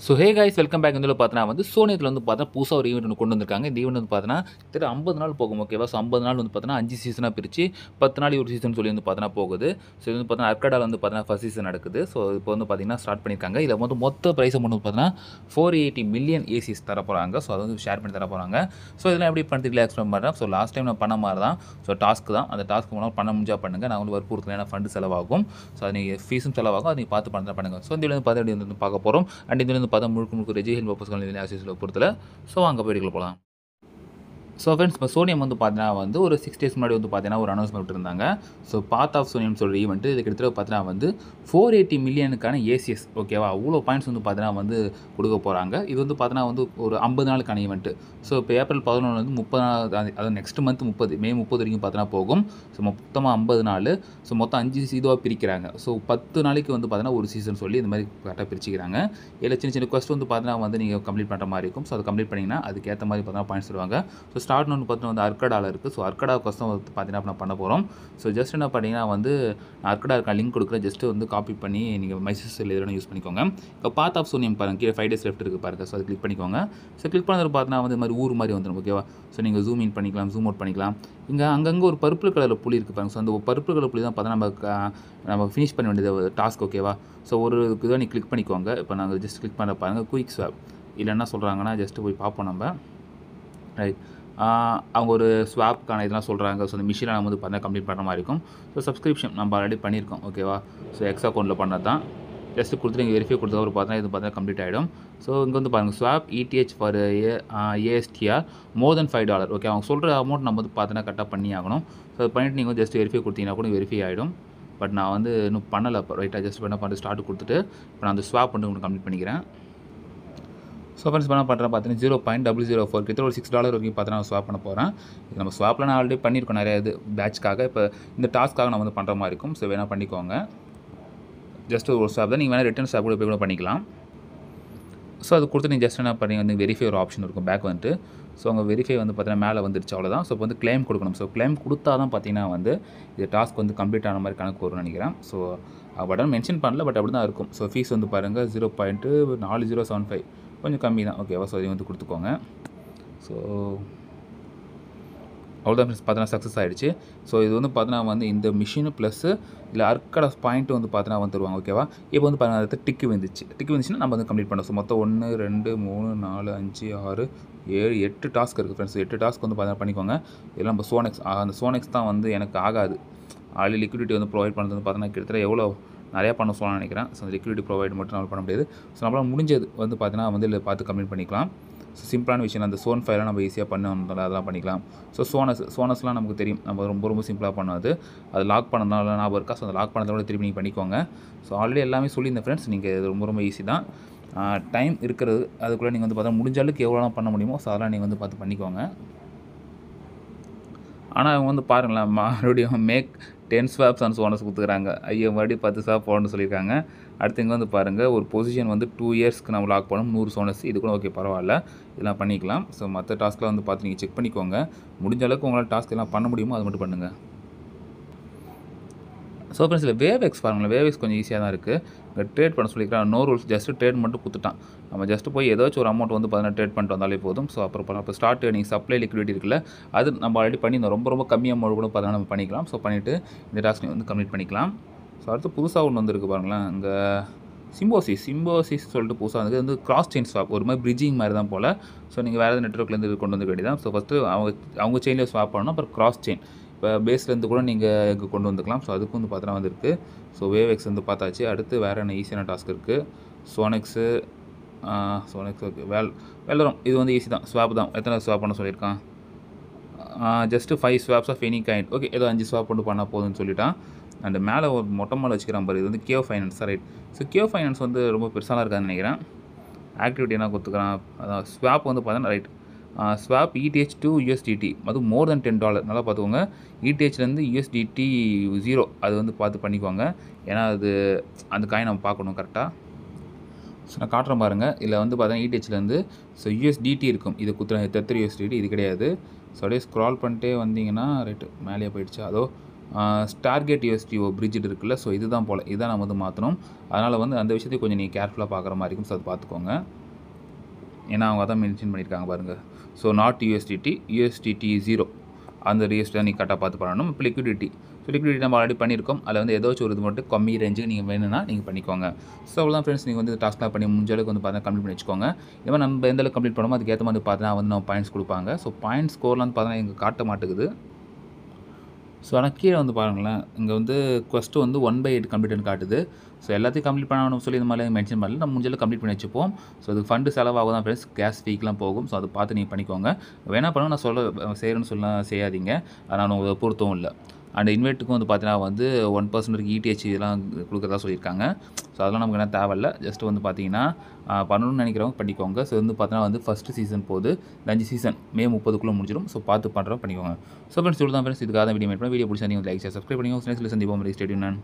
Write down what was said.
So hey guys welcome back வந்து பார்த்தீங்கன்னா வந்து சோனியத்தில் வந்து பார்த்தா புதுசாக ஒரு ஈவெண்ட் ஒன்று கொண்டு வந்திருக்காங்க. இந்த ஈவெண்ட் வந்து பார்த்தீங்கன்னா கிட்ட 50 நாள் போகும். ஓகேவா? ஸோ 50 நாள் வந்து பார்த்தீங்கன்னா 5 சீசனாக பிரித்து 10 நாள் ஒரு சீசன் சொல்லி வந்து பார்த்தீங்கன்னா போகுது. ஸோ இது வந்து பார்த்தீங்கன்னா அர்கடாவில் வந்து பார்த்தீங்கன்னா ஃபர்ஸ்ட் சீசன் நடக்குது. ஸோ இப்போ வந்து பார்த்தீங்கன்னா ஸ்டார்ட் பண்ணியிருக்காங்க. இதில் வந்து மொத்த ப்ரைஸ் அமௌண்ட் வந்து பார்த்தீங்கன்னா 480 மில்லியன் ஏசிஸ் தர போகிறாங்க. ஸோ அதை வந்து ஷேர் பண்ணி தர போகிறாங்க. ஸோ இதெல்லாம் எப்படி பண்ணுறதுல எக்ஸ்பிளைன் பண்ணுறேன். ஸோ லாஸ்ட் டைம் நான் பண்ண மாதிரி தான். ஸோ டாஸ்க் தான். அந்த டாஸ்க்கு முன்னாடி பண்ண முடிஞ்சா பண்ணுங்கள். நான் வந்து வற்புறுத்தலையான ஃபண்டு செலவாகும். ஸோ அது நீங்கள் ஃபீஸும் செலவாகும். அதை நீங்கள் பார்த்து பண்ணுங்கள். ஸோ இந்த வந்து பார்த்து வந்து பார்க்க போகிறோம். அண்ட் இது வந்து பார்த்தா முழுக்க ரெஜிஹெல் பர்பஸ்க்கான ஆக்சஸில் பொறுத்தல. ஸோ அங்கே போய்ட்டு போகலாம். ஸோ ஃப்ரெண்ட்ஸ் இப்போ சோனியம் வந்து பார்த்தீங்கன்னா வந்து ஒரு 6 டேஸ் முன்னாடி வந்து பார்த்தீங்கன்னா ஒரு அனௌன்ஸ்மெண்ட் விட்டுருந்தாங்க. ஸோ பாத் ஆஃப் சோனியம் சொல்கிற ஈவெண்ட்டு இது கிட்டத்தட்ட பார்த்தீங்கன்னா வந்து 480 மில்லியனுக்கான ஏசிஎஸ் ஓகேவா அவ்வளோ பாயிண்ட்ஸ் வந்து பார்த்தீங்கன்னா வந்து கொடுக்க போகிறாங்க. இது வந்து பார்த்தீங்கன்னா வந்து ஒரு 50 நாளுக்கான ஈவெண்ட்டு. ஸோ இப்போ ஏப்ரல் 11 வந்து 30 அது நெக்ஸ்ட் மந்த் 30 மே 30 வரைக்கும் பார்த்தீங்கன்னா போகும். ஸோ மொத்தமாக 50 நாள். ஸோ மொத்தம் 5 இதுவாக பிரிக்கிறாங்க. ஸோ 10 நாளைக்கு வந்து பார்த்தீங்கன்னா ஒரு சீசன் சொல்லி இந்த மாதிரி கரெக்டாக பிரிச்சுக்கிறாங்க. இதில் சின்ன சின்ன கொஸ்ட் வந்து பார்த்தீங்கன்னா வந்து நீங்கள் கம்ப்ளீட் பண்ணுற மாதிரி இருக்கும். ஸோ அதை கம்ப்ளீட் பண்ணிங்கன்னா அதுக்கேற்ற மாதிரி பார்த்தீங்கன்னா பாயிண்ட்ஸ் தருவாங்க. ஸோ ஸ்டார்ட்னு வந்து பார்த்தீங்கன்னா வந்து அர்கடாவில் இருக்குது. ஸோ அர்கடா கொஸ்டம் வந்து பார்த்தீங்கன்னா பண்ண போகிறோம். ஸோ ஜஸ்ட் என்ன பார்த்தீங்கன்னா வந்து அர்கடா இருக்க லிங்க் கொடுக்குறேன். ஜஸ்ட்டு வந்து காப்பி பண்ணி நீங்கள் மைசஸில் எதுவும் யூஸ் பண்ணிக்கோங்க. இப்போ பாத் ஆஃப் சோனியம் பாருங்கள் கீழே 5 டேஸ் லெஃப்ட் இருக்குது பாருங்கள். ஸோ அது கிளிக் பண்ணிக்கோங்க. ஸோ கிளிக் பண்ணது பார்த்தீங்கன்னா வந்து மாதிரி ஊர் மாதிரி வந்துடும். ஓகேவா? ஸோ நீங்கள் ஜூம் இன் பண்ணிக்கலாம், ஜூம் அவுட் பண்ணிக்கலாம். இங்கே அங்கங்கே ஒரு பர்பிள் கலரில் புள்ளி இருக்குது பாருங்கள். ஸோ அந்த பர்பிள் கலர் புள்ளி தான் பார்த்தா நம்ம ஃபினிஷ் பண்ண வேண்டியது டாஸ்க். ஓகேவா? ஸோ ஒரு இதுவாக நீங்கள் கிளிக் பண்ணிக்கோங்க. இப்போ நாங்கள் ஜஸ்ட் கிளிக் பண்ண பாருங்கள் குயிக் ஸ்வாப். இல்லை என்ன சொல்கிறாங்கன்னா ஜஸ்ட்டு போய் பார்ப்போம் நம்ம. ரைட். அவங்க ஒரு ஸ்வாப்க்கான இதெல்லாம் சொல்கிறாங்க. ஸோ அந்த மிஷினை நம்ம வந்து பார்த்தா கம்ப்ளீட் பண்ணுற மாதிரி இருக்கும். ஸோ சப்ஸ்கிரிப்ஷன் நம்ம ஆல்ரெடி பண்ணியிருக்கோம். ஓகேவா? ஸோ எக்ஸ் அக்கௌண்ட்டில் பண்ணது தான். ஜஸ்ட்டு கொடுத்துட்டு நீங்கள் வெரிஃபை கொடுத்தா ஒரு பார்த்தா இது பார்த்தா கம்ப்ளீட் ஆகிடும். ஸோ இங்கே வந்து பாருங்கள் swap ETH for ASTR more then $5. Okay அவங்க சொல்கிற அமௌண்ட் நம்ம வந்து பார்த்தோன்னா கரெக்டாக பண்ணி ஆகணும். ஸோ அது பண்ணிவிட்டு நீங்கள் ஜஸ்ட் வெரிஃபை கொடுத்தீங்கன்னா கூட வெரிஃபை ஆகிடும். பட் நான் வந்து இன்னும் பண்ணலை. இப்போ ரைட்டாக ஜஸ்ட் என்ன பண்ணிட்டு ஸ்டார்ட் கொடுத்துட்டு இப்போ நான் அந்த ஸ்வாப் வந்து உங்களுக்கு கம்ப்ளீட் பண்ணிக்கிறேன். ஸோ ஃப்ரெண்ட்ஸ் பண்ண பண்ணுறேன் பார்த்தீங்கன்னா 0.004 கிட்ட ஒரு $6 வரைக்கும் பார்த்தீங்கன்னா நான் ஸ்வாப் பண்ண போகிறேன். இது நம்ம ஸ்வாப்பில் நான் ஆல்ரெடி பண்ணியிருக்கோம் நிறைய இது பேட்ச்க்காக. இப்போ இந்த டாஸ்க்காக நான் வந்து பண்ணுற மாதிரி இருக்கும். ஸோ வேணால் பண்ணிக்கோங்க. ஜஸ்ட் ஒரு ஸ்வாப் தான். நீங்கள் வேணால் ரிட்டன் ஸ்வாப் கூட போய் கூட பண்ணிக்கலாம். ஸோ அது கொடுத்து நீங்கள் ஜஸ்ட் என்ன பண்ணி வந்து வெரிஃபை ஒரு ஆப்ஷன் இருக்கும் பேக் வந்துட்டு. ஸோ அவங்க வெரிஃபை வந்து பார்த்தீங்கன்னா மேலே வந்துருச்சு அவ்வளோதான். ஸோ இப்போ வந்து கிளைம் கொடுக்கணும். ஸோ கிளைம் கொடுத்தா தான் பார்த்தீங்கன்னா வந்து இது டாஸ்க் வந்து கம்ப்ளீட் ஆன மாதிரி கணக்கு வரும்னு நினைக்கிறேன். ஸோ பட்டன் மென்ஷன் பண்ணல, பட் அப்படி தான் இருக்கும். ஸோ ஃபீஸ் வந்து பாருங்கள் 0.4075 கொஞ்சம் கம்மி தான். ஓகேவா? ஸோ இதை வந்து கொடுத்துக்கோங்க. ஸோ அவ்வளோதான் ஃப்ரெண்ட்ஸ் பார்த்தீங்கன்னா சக்ஸஸ் ஆகிடுச்சு. ஸோ இது வந்து பார்த்தீங்கன்னா வந்து இந்த மிஷினு ப்ளஸ்ஸு இல்லை அர்கடா பாயிண்ட்டு வந்து பார்த்தீங்கன்னா வந்து தருவாங்க. ஓகேவா? இப்போ வந்து பார்த்தீங்கன்னா அடுத்து டிக்கு வந்துச்சுன்னா நம்ம வந்து கம்ப்ளீட் பண்ணோம். ஸோ மொத்தம் 1 2 3 4 5 6 7 8 டாஸ்க் இருக்குது ஃப்ரெண்ட்ஸ். 8 டாஸ்க் வந்து பார்த்தீங்கன்னா பண்ணிக்கோங்க. இதெல்லாம் நம்ம சோனெக்ஸ் அந்த சோனெக்ஸ் தான் வந்து எனக்கு ஆகாது. ஆல்ரெடி லிக்விடிட்டி வந்து ப்ரொவைட் பண்ணுறது வந்து பார்த்தீங்கன்னா கிட்டத்தட்ட எவ்வளோ நிறையா பண்ண சொல்லலாம்னு நினைக்கிறேன். ஸோ அந்த லிக்விடிட்டி ப்ரொவைட் மட்டும் நம்மளால் பண்ண முடியாது. ஸோ நம்மளால் முடிஞ்சது வந்து பார்த்தீங்கன்னா வந்து இல்லை பார்த்து கம்ப்ளீட் பண்ணிக்கலாம். ஸோ சிம்பிளான விஷயம் அந்த சோன் ஃபைலாம் நம்ம ஈஸியாக பண்ணோம்ல அதெல்லாம் பண்ணிக்கலாம். ஸோ சோனஸ்லாம் நமக்கு தெரியும். நம்ம ரொம்ப சிம்பிளாக பண்ணது. அது லாக் பண்ணதுனால ஞாபகம் இருக்கா? ஸோ அந்த லாக் பண்ணதோட திருப்பி நீங்கள் பண்ணிக்கோங்க. ஸோ ஆல்ரெடி எல்லாமே சொல்லியிருந்தேன் ஃப்ரெண்ட்ஸ். நீங்கள் இது ரொம்ப ஈஸி தான். டைம் இருக்கிறது அதுக்குள்ளே நீங்கள் வந்து பார்த்தா முடிஞ்ச அளவுக்கு எவ்வளோலாம் பண்ண முடியுமோ ஸோ அதெல்லாம் நீங்கள் வந்து பார்த்து பண்ணிக்கோங்க. ஆனால் அவங்க வந்து பாருங்களேன் மறுபடியும் மேக் 10 ஸ்வாப்ஸ் அண்ட் சோனஸ் கொடுத்துக்கிறாங்க. ஐயோ மறுபடியும் 10 ஸ்வாப் போடணும்னு சொல்லியிருக்காங்க. அடுத்து இங்கே வந்து பாருங்கள் ஒரு பொசிஷன் வந்து 2 இயர்ஸ்க்கு நம்ம லாக் பண்ணணும் 100 சோனஸ். இது கூட ஓகே பரவாயில்ல, இதெல்லாம் பண்ணிக்கலாம். ஸோ மற்ற டாஸ்க்கில் வந்து பார்த்து நீங்கள் செக் பண்ணிக்கோங்க. முடிஞ்ச அளவுக்கு உங்களால் டாஸ்க் எல்லாம் பண்ண முடியுமோ அது மட்டும் பண்ணுங்கள். ஸோ ஃப்ரெண்ட்ஸ் இதில் வேவ்எக்ஸ் பாருங்களேன். வேவ்எக்ஸ் கொஞ்சம் ஈஸியாக தான் இருக்குது. இங்கே ட்ரேட் பண்ண சொல்லியிருக்காங்க. நோ ரூல்ஸ் ஜஸ்ட் ட்ரேட் மட்டும் கொடுத்துட்டான். நம்ம ஜஸ்ட்டு போய் ஏதாச்சும் ஒரு அமௌண்ட் வந்து பார்த்தீங்கன்னா ட்ரேட் பண்ணிட்டு வந்தாலே போதும். ஸோ அப்புறம் இப்போ ஸ்டார்ட் நீங்கள் சப்ளை லிக்விடிட்டி இருக்குல்ல அது நம்ம ஆல்ரெடி பண்ணியிருந்தோம். ரொம்ப கம்மி அமௌண்ட் கூட பார்த்தீங்கன்னா நம்ம பண்ணிக்கலாம். ஸோ பண்ணிவிட்டு இந்த டாஸ்க் வந்து கம்ப்ளீட் பண்ணிக்கலாம். ஸோ அடுத்து புதுசாக ஒன்று வந்துருக்கு பாருங்களேன். இங்கே சிம்போசிஸ் சொல்லிட்டு புதுசாக வந்து கிராஸ் செயின் ஸ்வாப் ஒரு மாதிரி பிரிட்ஜிங் மாதிரி தான் போல். ஸோ நீங்கள் வேறு நெட்ஒர்க்லேருந்து கொண்டு வந்து வேண்டியதான். ஸோ ஃபஸ்ட்டு அவங்க செயினில் ஸ்வாப் பண்ணணும். அப்புறம் கிராஸ் செயின் இப்போ பேஸ்லேருந்து கூட நீங்கள் இங்கே கொண்டு வந்துக்கலாம். ஸோ அதுக்கும் வந்து பார்த்தீங்கன்னா வந்துருக்கு. ஸோ வேவ்எக்ஸ் வந்து பார்த்தாச்சு. அடுத்து வேறு என்ன ஈஸியான டாஸ்க் இருக்குது. சோனெக்ஸு ஓகே வேலரும் இது வந்து ஈஸி தான். ஸ்வாப் தான். எத்தனை ஸ்வாப் பண்ண சொல்லியிருக்கான்? Just 5 swaps of any kind. Okay ஏதோ 5 ஸ்வாப் பண்ணி பண்ணால் போதும்னு சொல்லிட்டான். அண்ட் மேலே ஒரு மொட்டை மேலே வச்சுக்கிறான் பாரு. இது வந்து கியோ ஃபைனான்ஸ் ரைட். ஸோ கியோ ஃபைனான்ஸ் வந்து ரொம்ப பெருசாலாம் இருக்காதுன்னு நினைக்கிறேன். ஆக்டிவிட்டி என்ன கொடுத்துக்கிறான்? அதான் ஸ்வாப் வந்து பார்த்தீங்கன்னா right. Swap ETH to USDT அது மோர் தென் $10. நல்லா பார்த்துக்கோங்க. ETHலேருந்து USDT 0 அது வந்து பார்த்து பண்ணிக்கோங்க. ஏன்னா அது அந்த காயின் நம்ம பார்க்கணும் கரெக்டாக. ஸோ நான் காட்டுறேன் பாருங்கள். இதில் வந்து பார்த்தீங்கன்னா ETHலேருந்து ஸோ USDT இருக்கும். இது குத்துற Tether USDT இது கிடையாது. ஸோ அப்படியே ஸ்க்ரால் பண்ணிட்டே வந்தீங்கன்னா ரைட்டு மேலேயே போயிடுச்சு. அதோ ஸ்டார்கேட் யூஎஸ்டிஓ பிரிட்ஜ் இருக்குல்ல, ஸோ இதுதான் போல். இதான் நம்ம வந்து மாற்றணும். அதனால் வந்து அந்த விஷயத்தையும் கொஞ்சம் நீங்கள் கேர்ஃபுல்லாக பார்க்குற மாதிரி இருக்கும். ஸோ அது பார்த்துக்கோங்க. ஏன்னா அவங்க அதான் மென்ஷன் பண்ணியிருக்காங்க பாருங்கள். ஸோ நாட் யூஎஸ்டிடி, யூஎஸ்டிடி 0 அந்த ரிஎஸ்டி தான் நீங்கள் கரெக்டாக பார்த்து பண்ணணும். இப்போ லிக்விடிட்டி, ஸோ லிக்விடிட்டி நம்ம ஆல்ரெடி பண்ணியிருக்கோம். அதில் வந்து ஏதாச்சும் ஒரு இது மட்டும் கம்மி ரேஞ்சுக்கு நீங்கள் வேணும்னா நீங்கள் பண்ணிக்கோங்க. ஸோ அவ்வளோதான் ஃப்ரெண்ட்ஸ். நீங்கள் வந்து டாஸ்க்லாம் பண்ணி முடிஞ்ச அளவுக்கு வந்து பார்த்தீங்கன்னா கம்ப்ளீட் பண்ணி வச்சுக்கோங்க. இந்த மாதிரி நம்ம எந்த அளவுக்கு கம்ப்ளீட் பண்ணுமோ அதுக்கேற்ற மாதிரி பார்த்தீங்கன்னா வந்து நம்ம பாயிண்ட்ஸ் கொடுப்பாங்க. ஸோ பாயிண்ட் ஸ்கோர்லாம் வந்து பார்த்தீங்கன்னா எங்களுக்கு காட்ட மாட்டேங்குது. ஸோ ஆனால் கீழே வந்து பாருங்களேன், இங்கே வந்து குவெஸ்ட்டு வந்து 1/8 கம்ப்ளீட்னு காட்டுது. ஸோ எல்லாத்தையும் கம்ப்ளீட் பண்ணணும்னு சொல்லி இந்த மாதிரி மென்ஷன் பண்ணல. நம்ம முடிஞ்சளவுக்கு கம்ப்ளீட் பண்ணி வச்சுப்போம். ஸோ அதுக்கு ஃபண்டு செலவாகும் தான் ஃப்ரெண்ட்ஸ், கேஸ் ஃபீக்கெலாம் போகும். ஸோ அதை பார்த்து நீங்கள் பண்ணிக்கோங்க. வேணா பண்ணுங்க, நான் செய்கிறேன்னு சொல்ல செய்யாதீங்க. அது நான் உங்களுக்கு பொருத்தவும் இல்லை. அண்ட் இன்வெர்ட்டுக்கும் வந்து பார்த்தீங்கன்னா வந்து 1% ETH இதெல்லாம் கொடுக்குறதா சொல்லியிருக்காங்க. ஸோ அதெல்லாம் நமக்கு என்ன தேவையில்ல. ஜஸ்ட் வந்து பார்த்தீங்கன்னா பண்ணணும்னு நினைக்கிறவங்க பண்ணிக்கோங்க. ஸோ வந்து பார்த்தீங்கன்னா வந்து ஃபஸ்ட்டு சீசன் போகுது. 5 சீசன் மே 30க்குள்ளே முடிஞ்சிடும். ஸோ பார்த்து பண்ணுறோம் பண்ணிக்கோங்க. ஸோ ஃப்ரெண்ட்ஸ் இவ்வளோ தான் ஃப்ரெண்ட்ஸ். இதுக்காக வீடியோ மேட் பண்ண வீடியோ பிடிச்சா நீங்கள் லைக் சப்ஸ்கிரைப் பண்ணிக்கோங்க. நெக்ஸ்ட் சந்திப்போம். Stay tuned.